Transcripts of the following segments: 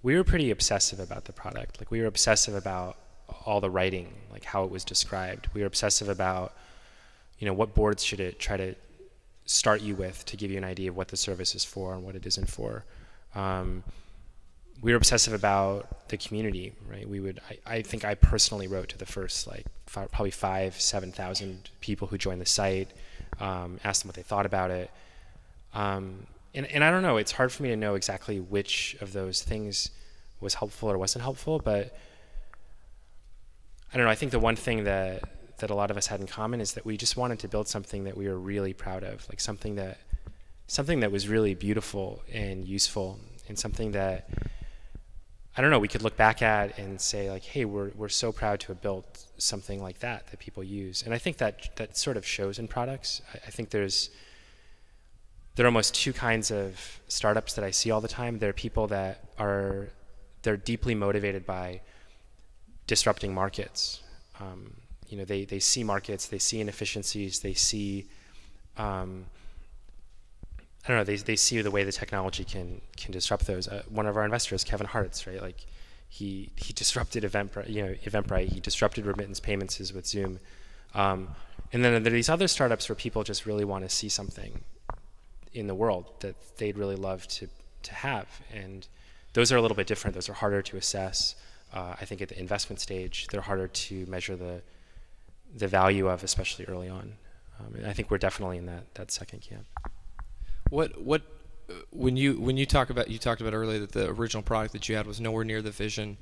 we were pretty obsessive about the product. Like we were obsessive about all the writing, like how it was described. We were obsessive about, you know, what boards should it try to start you with to give you an idea of what the service is for and what it isn't for. We were obsessive about the community, right? I think I personally wrote to the first like probably 7,000 people who joined the site, asked them what they thought about it. And I don't know, it's hard for me to know exactly which of those things was helpful or wasn't helpful, but I don't know, I think the one thing that a lot of us had in common is that we just wanted to build something that we were really proud of, like something that was really beautiful and useful, and something that, I don't know, we could look back at and say like, hey, we're so proud to have built something like that people use. And I think that sort of shows in products. I think there are almost two kinds of startups that I see all the time. There are people that they're deeply motivated by disrupting markets. You know, they see markets, they see inefficiencies, they see, I don't know, they see the way the technology can disrupt those. One of our investors, Kevin Hartz, right? Like he disrupted Eventbrite, he disrupted remittance payments with Zoom. And then there are these other startups where people just really want to see something in the world that they'd really love to have. And those are a little bit different. Those are harder to assess. I think at the investment stage, they're harder to measure the value of, especially early on. And I think we're definitely in that second camp. When you talked about earlier that the original product that you had was nowhere near the vision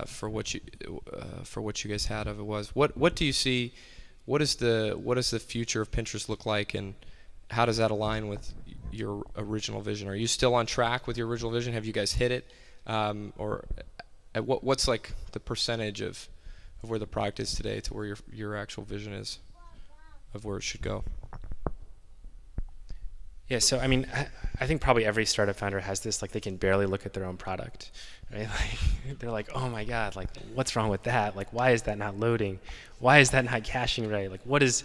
for what you guys had of it was. What do you see? What does the future of Pinterest look like, and how does that align with your original vision? Are you still on track with your original vision? Have you guys hit it, or what's like the percentage of where the product is today to where your actual vision is of where it should go? Yeah, so I mean, I think probably every startup founder has this, like they can barely look at their own product, right? Like they're like, oh my God, like what's wrong with that? Like why is that not loading? Why is that not caching right? Like what is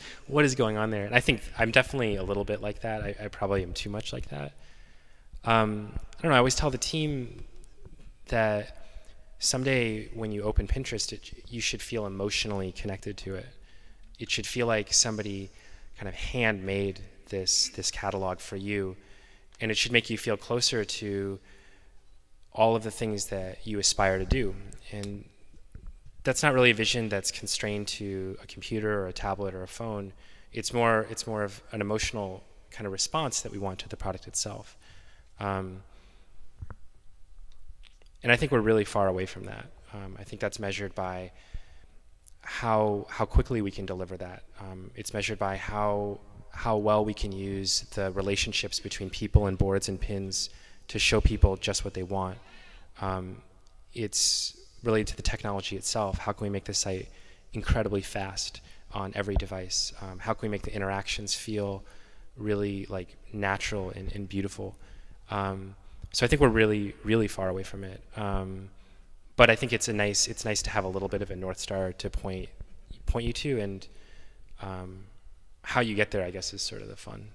going on there? And I think I'm definitely a little bit like that. I probably am too much like that. I don't know, I always tell the team that someday when you open Pinterest, you should feel emotionally connected to it. It should feel like somebody kind of handmade this catalog for you, and it should make you feel closer to all of the things that you aspire to do. And that's not really a vision that's constrained to a computer or a tablet or a phone. It's more of an emotional kind of response that we want to the product itself. And I think we're really far away from that. I think that's measured by how quickly we can deliver that. It's measured by how well we can use the relationships between people and boards and pins to show people just what they want. It's related to the technology itself. How can we make the site incredibly fast on every device? How can we make the interactions feel really like natural and beautiful? So I think we're really, really far away from it. But I think it's nice to have a little bit of a North Star to point you to, and how you get there, I guess, is sort of the fun.